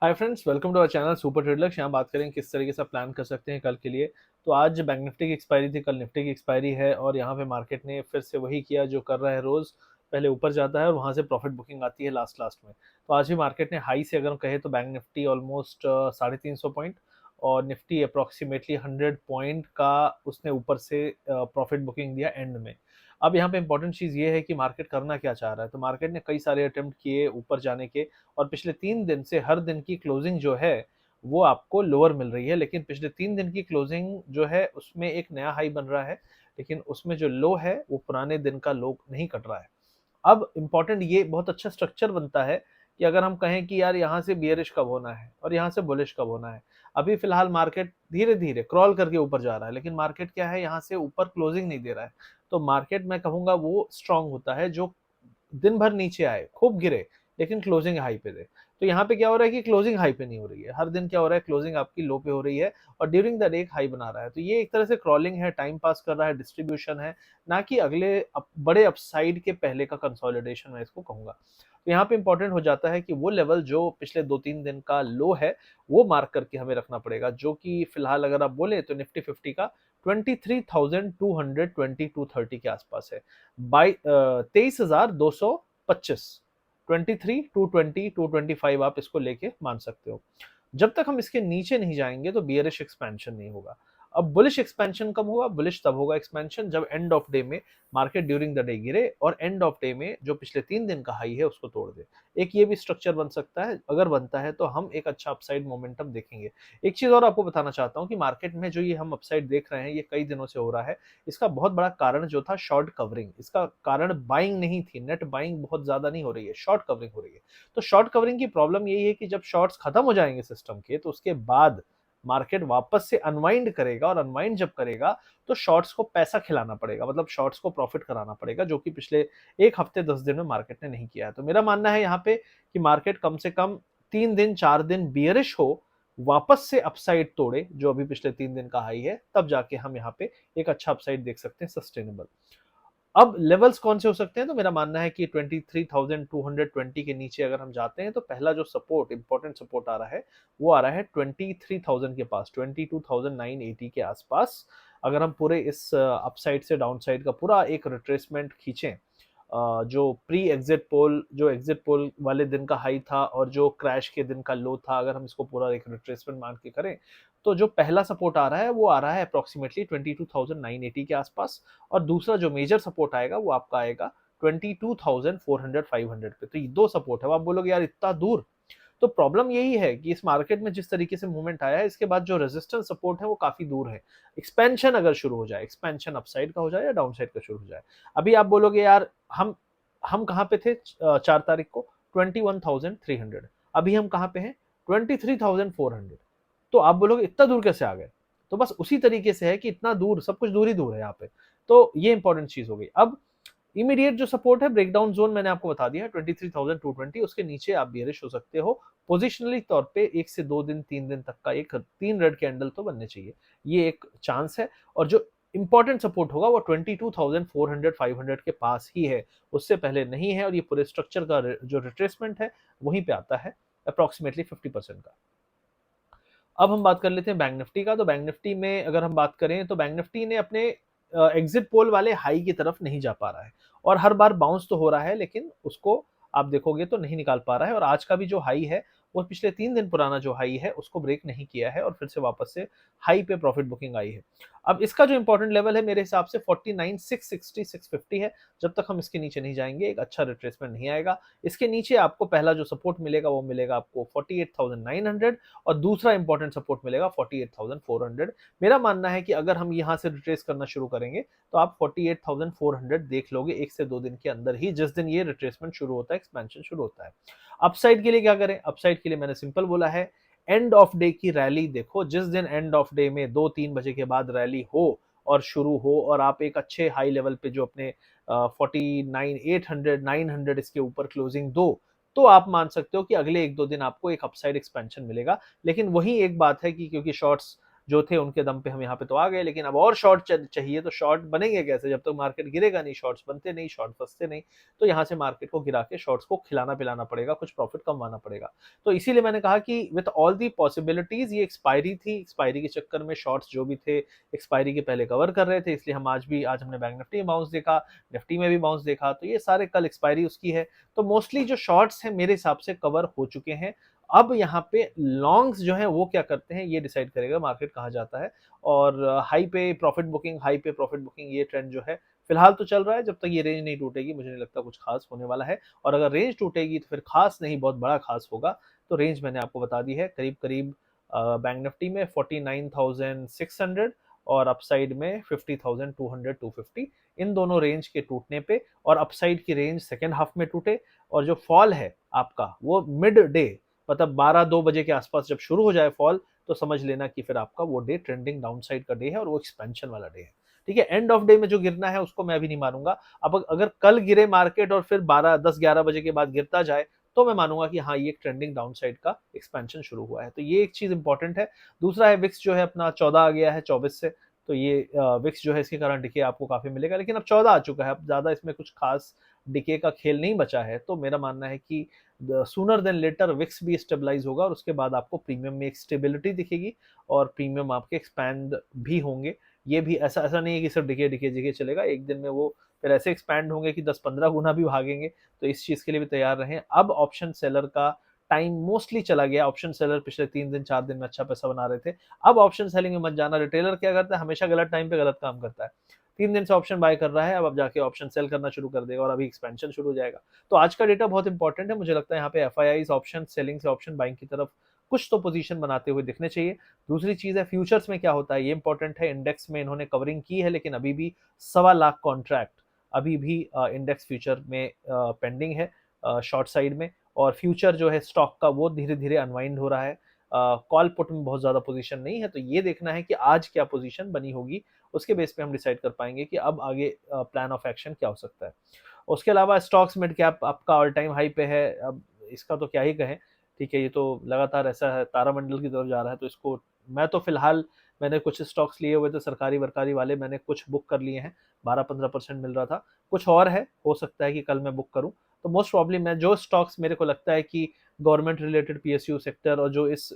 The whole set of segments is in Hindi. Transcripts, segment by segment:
Hi friends, welcome to our channel super ट्रेडलर्स। यहाँ बात करें किस तरीके से प्लान कर सकते हैं कल के लिए। तो आज बैंक निफ्टी की एक्सपायरी थी, कल निफ्टी की एक्सपायरी है और यहाँ पे मार्केट ने फिर से वही किया जो कर रहा है रोज। पहले ऊपर जाता है और वहाँ से प्रॉफिट बुकिंग आती है लास्ट लास्ट में। तो आज भी मार्केट ने हाई से अगर हम कहें तो बैंक निफ्टी ऑलमोस्ट 350 पॉइंट और निफ्टी अप्रॉक्सीमेटली 100 पॉइंट का उसने ऊपर से प्रॉफिट बुकिंग दिया एंड में। अब यहाँ पे इंपॉर्टेंट चीज़ ये है कि मार्केट करना क्या चाह रहा है। तो मार्केट ने कई सारे अटेम्प्ट किए ऊपर जाने के और पिछले 3 दिन से हर दिन की क्लोजिंग जो है वो आपको लोअर मिल रही है, लेकिन पिछले 3 दिन की क्लोजिंग जो है उसमें एक नया हाई बन रहा है, लेकिन उसमें जो लो है वो पुराने दिन का लो नहीं कट रहा है। अब इम्पोर्टेंट ये बहुत अच्छा स्ट्रक्चर बनता है कि अगर हम कहें कि यार यहाँ से बियरिश कब होना है और यहाँ से बुलिश कब होना है। अभी फिलहाल मार्केट धीरे धीरे क्रॉल करके ऊपर जा रहा है, लेकिन मार्केट क्या है, यहाँ से ऊपर क्लोजिंग नहीं दे रहा है। तो मार्केट मैं कहूंगा वो स्ट्रांग होता है जो दिन भर नीचे आए, खूब गिरे, लेकिन क्लोजिंग हाई पे दे। तो यहाँ पे क्या हो रहा है कि क्लोजिंग हाई पे नहीं हो रही है, हर दिन क्या हो रहा है, क्लोजिंग आपकी लो पे हो रही है और ड्यूरिंग द डे एक हाई बना रहा है। तो ये एक तरह से क्रॉलिंग है, टाइम पास कर रहा है, डिस्ट्रीब्यूशन है, ना कि अगले बड़े अपसाइड के पहले का कंसोलिडेशन मैं इसको कहूंगा। तो यहाँ पे इंपॉर्टेंट हो जाता है कि वो लेवल जो पिछले 2-3 दिन का लो है वो मार्क करके हमें रखना पड़ेगा, जो कि फिलहाल अगर आप बोले तो निफ्टी 50 का 23,220-2230 के आसपास है। 23,225, 23,220-225 आप इसको लेके मान सकते हो। जब तक हम इसके नीचे नहीं जाएंगे तो बियरिश एक्सपेंशन नहीं होगा। अब बुलिश एक्सपेंशन कब होगा? बुलिश तब होगा एक्सपेंशन जब एंड ऑफ डे में मार्केट ड्यूरिंग द डे गिरे और एंड ऑफ डे में जो पिछले 3 दिन का हाई है उसको तोड़ दे। एक ये भी स्ट्रक्चर बन सकता है, अगर बनता है तो हम एक अच्छा अपसाइड मोमेंटम देखेंगे। एक चीज और आपको बताना चाहता हूँ कि मार्केट में जो ये हम अपसाइड देख रहे हैं ये कई दिनों से हो रहा है। इसका बहुत बड़ा कारण जो था शॉर्ट कवरिंग, इसका कारण बाइंग नहीं थी, नेट बाइंग बहुत ज्यादा नहीं हो रही है, शॉर्ट कवरिंग हो रही है। तो शॉर्ट कवरिंग की प्रॉब्लम यही है कि जब शॉर्ट्स खत्म हो जाएंगे सिस्टम के तो उसके बाद मार्केट वापस से अनवाइंड करेगा और अनवाइंड जब करेगा तो शॉर्ट्स को पैसा खिलाना पड़ेगा, मतलब शॉर्ट्स को प्रॉफिट कराना पड़ेगा, जो कि पिछले एक हफ्ते 10 दिन में मार्केट ने नहीं किया है। तो मेरा मानना है यहाँ पे कि मार्केट कम से कम 3 दिन 4 दिन बियरिश हो, वापस से अपसाइड तोड़े जो अभी पिछले 3 दिन का हाई है, तब जाके हम यहाँ पे एक अच्छा अपसाइड देख सकते हैं सस्टेनेबल। अब लेवल्स कौन से हो सकते हैं? तो मेरा मानना है कि 23,220 के नीचे अगर हम जाते हैं तो पहला जो सपोर्ट, इंपॉर्टेंट सपोर्ट आ रहा है वो आ रहा है 23,000 के पास, 22,980 के आसपास। अगर हम पूरे इस अपसाइड से डाउन साइड का पूरा एक रिट्रेसमेंट खींचें, जो प्री एग्जिट पोल, जो एग्जिट पोल वाले दिन का हाई था और जो क्रैश के दिन का लो था, अगर हम इसको पूरा एक रिट्रेसमेंट मान के करें तो जो पहला सपोर्ट आ रहा है वो आ रहा है अप्रोक्सीमेटली 22,980 के आसपास और दूसरा जो मेजर सपोर्ट आएगा वो आपका आएगा 22,400 500 पे। तो ये दो सपोर्ट है। अब आप बोलोगे यार इतना दूर, तो प्रॉब्लम यही है कि इस मार्केट में जिस तरीके से मूवमेंट आया है इसके बाद जो रेजिस्टेंस सपोर्ट है वो काफी दूर है। एक्सपेंशन अगर शुरू हो जाए, एक्सपेंशन अपसाइड का हो जाए या डाउन साइड का शुरू हो जाए। अभी आप बोलोगे यार हम कहाँ पे थे 4 तारीख को? 21,300। अभी हम कहाँ पे हैं? 23,400। तो आप बोलोगे इतना दूर कैसे आ गए? तो बस उसी तरीके से है कि इतना दूर, सब कुछ दूर ही दूर है यहाँ पे। तो ये इंपॉर्टेंट चीज हो गई। अब इमीडिएट जो सपोर्ट है, ब्रेकडाउन जोन मैंने आपको बता दिया है 23,220, उसके नीचे आप बियरिश हो सकते हो। पोजिशनली तौर पे 1 से 2 दिन 3 दिन तक का एक 3 रेड कैंडल तो बनने चाहिए, ये एक चांस है। और जो इंपॉर्टेंट सपोर्ट होगा वो 22,400 500 के पास ही है, उससे पहले नहीं है। और ये पूरे स्ट्रक्चर का जो रिट्रेसमेंट है वहीं पे आता है, अप्रोक्सीमेटली 50% का। अब हम बात कर लेते हैं बैंक निफ्टी का। तो बैंक निफ्टी में अगर हम बात करें तो बैंक निफ्टी ने अपने एग्जिट पोल वाले हाई की तरफ नहीं जा पा रहा है और हर बार बाउंस तो हो रहा है, लेकिन उसको आप देखोगे तो नहीं निकाल पा रहा है। और आज का भी जो हाई है वो पिछले 3 दिन पुराना जो हाई है उसको ब्रेक नहीं किया है और फिर से वापस से हाई पे प्रॉफिट बुकिंग आई है। अब इसका जो इंपॉर्टेंट लेवल है मेरे हिसाब से 49,660 650 है। जब तक हम इसके नीचे नहीं जाएंगे एक अच्छा रिट्रेसमेंट नहीं आएगा। इसके नीचे आपको पहला जो सपोर्ट मिलेगा वो मिलेगा आपको 48,900 और दूसरा इंपॉर्टेंट सपोर्ट मिलेगा 48,400। मेरा मानना है कि अगर हम यहां से रिट्रेस करना शुरू करेंगे तो आप 48,400 देख लोगे 1 से 2 दिन के अंदर ही, जिस दिन ये रिट्रेसमेंट शुरू होता है, एक्सपेंशन शुरू होता है। अपसाइड के लिए क्या करें? अपसाइड के लिए मैंने सिंपल बोला है, एंड ऑफ डे की रैली देखो। जिस दिन एंड ऑफ डे में 2-3 बजे के बाद रैली हो और शुरू हो और आप एक अच्छे हाई लेवल पे जो अपने 49,800 900 इसके ऊपर क्लोजिंग दो, तो आप मान सकते हो कि अगले 1-2 दिन आपको एक अपसाइड एक्सपेंशन मिलेगा। लेकिन वही एक बात है कि क्योंकि शॉर्ट्स जो थे उनके दम पे हम यहाँ पे तो आ गए, लेकिन अब और शॉर्ट चाहिए, तो शॉर्ट बनेंगे कैसे? जब तक मार्केट गिरेगा नहीं, शॉर्ट्स बनते नहीं, शॉर्ट फंसते नहीं। तो यहाँ से मार्केट को गिरा के शॉर्ट्स को खिलाना पिलाना पड़ेगा, कुछ प्रॉफिट कमवाना पड़ेगा। तो इसीलिए मैंने कहा कि विद ऑल दी पॉसिबिलिटीज, ये एक्सपायरी थी, एक्सपायरी के चक्कर में शॉर्ट्स जो भी थे एक्सपायरी के पहले कवर कर रहे थे, इसलिए हम आज हमने बैंक निफ्टी में बाउंस देखा, निफ्टी में भी बाउंस देखा, तो ये सारे कल एक्सपायरी उसकी है। तो मोस्टली जो शॉर्ट्स हैं मेरे हिसाब से कवर हो चुके हैं। अब यहाँ पे लॉन्ग्स जो है वो क्या करते हैं, ये डिसाइड करेगा मार्केट कहाँ जाता है। और हाई पे प्रॉफिट बुकिंग, हाई पे प्रॉफिट बुकिंग, ये ट्रेंड जो है फिलहाल तो चल रहा है। जब तक ये रेंज नहीं टूटेगी मुझे नहीं लगता कुछ खास होने वाला है, और अगर रेंज टूटेगी तो फिर खास नहीं, बहुत बड़ा खास होगा। तो रेंज मैंने आपको बता दी है, करीब करीब बैंक निफ्टी में 49,600 और अपसाइड में 50,200 250, इन दोनों रेंज के टूटने पे, और अपसाइड की रेंज सेकेंड हाफ में टूटे, और जो फॉल है आपका वो मिड डे, मतलब 12-2 बजे के आसपास जब शुरू हो जाए फॉल, तो समझ लेना कि फिर आपका वो डे ट्रेंडिंग डाउनसाइड का डे है और वो एक्सपेंशन वाला डे है। ठीक है, एंड ऑफ डे में जो गिरना है उसको मैं अभी नहीं मानूंगा। अब अगर कल गिरे मार्केट और फिर 12-10-11 बजे के बाद गिरता जाए, तो मैं मानूंगा कि हाँ, ये एक ट्रेंडिंग डाउनसाइड का एक्सपेंशन शुरू हुआ है। तो ये एक चीज इंपॉर्टेंट है। दूसरा है विक्स जो है अपना 14 आ गया है 24 से, तो ये विक्स जो है इसके कारण डिके आपको काफी मिलेगा, लेकिन अब 14 आ चुका है, अब ज्यादा इसमें कुछ खास डिके का खेल नहीं बचा है। तो मेरा मानना है कि सूनर देन लेटर विक्स भी स्टेबलाइज होगा, और उसके बाद आपको प्रीमियम में एक स्टेबिलिटी दिखेगी, और प्रीमियम आपके एक्सपैंड भी होंगे। ये भी ऐसा ऐसा नहीं है कि सिर्फ डिके डिके डिके चलेगा, एक दिन में वो फिर ऐसे एक्सपैंड होंगे कि 10-15 गुना भी भागेंगे। तो इस चीज के लिए भी तैयार रहें। अब ऑप्शन सेलर का टाइम मोस्टली चला गया। ऑप्शन सेलर पिछले 3 दिन 4 दिन में अच्छा पैसा बना रहे थे, अब ऑप्शन सेलिंग में मत जाना। रिटेलर क्या करता है, हमेशा गलत टाइम पे गलत काम करता है। 3 दिन से ऑप्शन बाय कर रहा है, अब जाके ऑप्शन सेल करना शुरू कर देगा, और अभी एक्सपेंशन शुरू हो जाएगा। तो आज का डेटा बहुत इंपॉर्टेंट है, मुझे लगता है यहाँ पे एफ ऑप्शन सेलिंग से ऑप्शन बाइंग की तरफ कुछ तो पोजीशन बनाते हुए दिखने चाहिए। दूसरी चीज है फ्यूचर्स में क्या होता है, ये इंपॉर्टेंट है। इंडेक्स में इन्होंने कवरिंग की है, लेकिन अभी भी 1.25 लाख कॉन्ट्रैक्ट अभी भी इंडेक्स फ्यूचर में पेंडिंग है शॉर्ट साइड में, और फ्यूचर जो है स्टॉक का वो धीरे धीरे अनवाइंड हो रहा है। कॉल पुट में बहुत ज्यादा पोजीशन नहीं है, तो ये देखना है कि आज क्या पोजीशन बनी होगी, उसके बेस पे हम डिसाइड कर पाएंगे कि अब आगे प्लान ऑफ एक्शन क्या हो सकता है। उसके अलावा स्टॉक्स मिड कैप आपका ऑल टाइम हाई पे है, अब इसका तो क्या ही कहें। ठीक है, ये तो लगातार ऐसा है, तारामंडल की तरफ जा रहा है, तो इसको मैं तो फिलहाल, मैंने कुछ स्टॉक्स लिए हुए थे सरकारी वरकारी वाले, मैंने कुछ बुक कर लिए हैं, 12-15% मिल रहा था। कुछ और है, हो सकता है कि कल मैं बुक करूं। तो मोस्ट प्रॉब्ली मैं जो स्टॉक्स मेरे को लगता है कि गवर्नमेंट रिलेटेड पीएसयू सेक्टर, और जो इस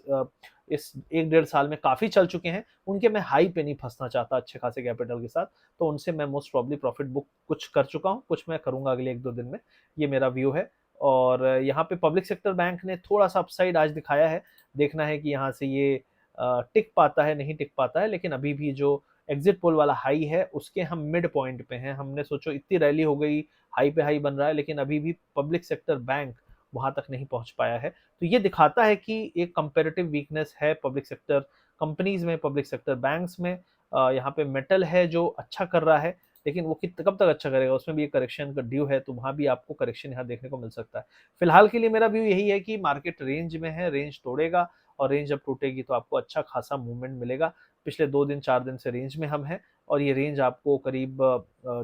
1-1.5 साल में काफी चल चुके हैं, उनके मैं हाई पे नहीं फंसना चाहता अच्छे खासे कैपिटल के साथ। तो उनसे मैं मोस्ट प्रॉब्ली प्रॉफिट बुक कुछ कर चुका हूँ, कुछ मैं करूंगा अगले 1-2 दिन में। ये मेरा व्यू है। और यहाँ पे पब्लिक सेक्टर बैंक ने थोड़ा सा अपसाइड आज दिखाया है, देखना है कि यहाँ से ये टिक पाता है नहीं टिक पाता है, लेकिन अभी भी जो एग्जिट पोल वाला हाई है उसके हम मिड पॉइंट पे हैं। हमने सोचो इतनी रैली हो गई, हाई पे हाई बन रहा है, लेकिन अभी भी पब्लिक सेक्टर बैंक वहां तक नहीं पहुंच पाया है। तो ये दिखाता है कि एक कंपेरेटिव वीकनेस है पब्लिक सेक्टर कंपनीज में, पब्लिक सेक्टर बैंक्स में। यहाँ पे मेटल है जो अच्छा कर रहा है, लेकिन वो कब तक अच्छा करेगा, उसमें भी एक करेक्शन का ड्यू है, तो वहां भी आपको करेक्शन यहाँ देखने को मिल सकता है। फिलहाल के लिए मेरा व्यू यही है कि मार्केट रेंज में है, रेंज तोड़ेगा, और रेंज जब टूटेगी तो आपको अच्छा खासा मूवमेंट मिलेगा। पिछले 2 दिन 4 दिन से रेंज में हम हैं, और ये रेंज आपको करीब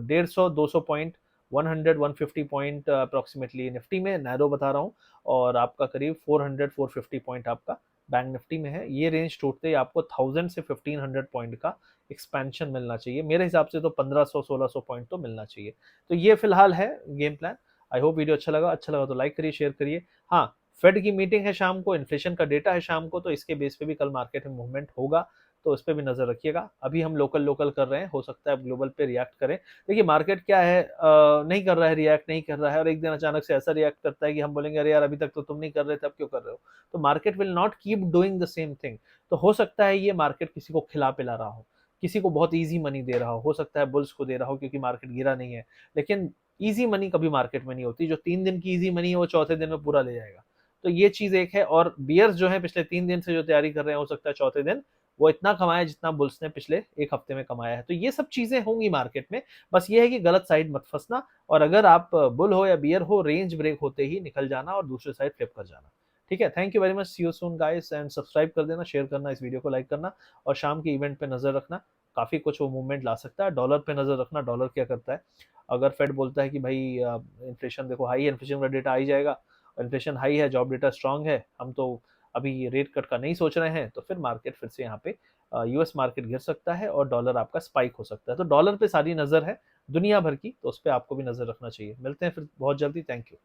150-200 पॉइंट, 100-150 पॉइंट अप्रोक्सीमेटली निफ्टी में नैरो बता रहा हूँ, और आपका करीब 400-450 पॉइंट आपका बैंक निफ्टी में है। ये रेंज टूटते ही आपको 1000 से 1500 पॉइंट का एक्सपेंशन मिलना चाहिए, मेरे हिसाब से तो 1500-1600 पॉइंट तो मिलना चाहिए। तो ये फिलहाल है game plan. I hope video अच्छा लगा तो लाइक करिए, शेयर करिए। हाँ, फेड की मीटिंग है शाम को, इन्फ्लेशन का डेटा है शाम को, तो इसके बेस पे भी कल मार्केट में मूवमेंट होगा, तो उस पर भी नजर रखिएगा। अभी हम लोकल लोकल कर रहे हैं, हो सकता है ग्लोबल पे रिएक्ट करें। देखिए मार्केट क्या है, नहीं कर रहा है, रिएक्ट नहीं कर रहा है, और एक दिन अचानक से ऐसा रिएक्ट करता है कि हम बोलेंगे अरे यार अभी तक तो तुम नहीं कर रहे थे, अब क्यों कर रहे हो। तो market will not keep doing the same thing. तो हो सकता है ये मार्केट किसी को खिला पिला रहा हो, किसी को बहुत ईजी मनी दे रहा हो सकता है बुल्स को दे रहा हो क्योंकि मार्केट गिरा नहीं है। लेकिन ईजी मनी कभी मार्केट में नहीं होती, जो 3 दिन की ईजी मनी है वो चौथे दिन में पूरा ले जाएगा। तो ये चीज एक है, और बियर्स जो है पिछले 3 दिन से जो तैयारी कर रहे हैं, हो सकता है चौथे दिन वो इतना कमाए जितना बुल्स ने पिछले एक हफ्ते में कमाया है। तो ये सब चीजें होंगी मार्केट में, बस ये है कि गलत साइड मत फंसना, और अगर आप बुल हो या बियर हो, रेंज ब्रेक होते ही निकल जाना और दूसरे साइड फ्लिप कर जाना। ठीक है, thank you very much, see you soon guys, and subscribe कर देना, शेयर करना, इस वीडियो को लाइक करना, और शाम के इवेंट पे नजर रखना, काफी कुछ वो मूवमेंट ला सकता है। डॉलर पे नजर रखना, डॉलर क्या करता है। अगर फेड बोलता है कि भाई इन्फ्लेशन देखो हाई है, इन्फ्लेशन का डेटा आ ही जाएगा, इन्फ्लेशन हाई है, जॉब डेटा स्ट्रांग है, हम तो अभी रेट कट का नहीं सोच रहे हैं, तो फिर मार्केट फिर से यहाँ पे यूएस मार्केट गिर सकता है और डॉलर आपका स्पाइक हो सकता है। तो डॉलर पे सारी नज़र है दुनिया भर की, तो उस पे आपको भी नज़र रखना चाहिए। मिलते हैं फिर बहुत जल्दी। Thank you.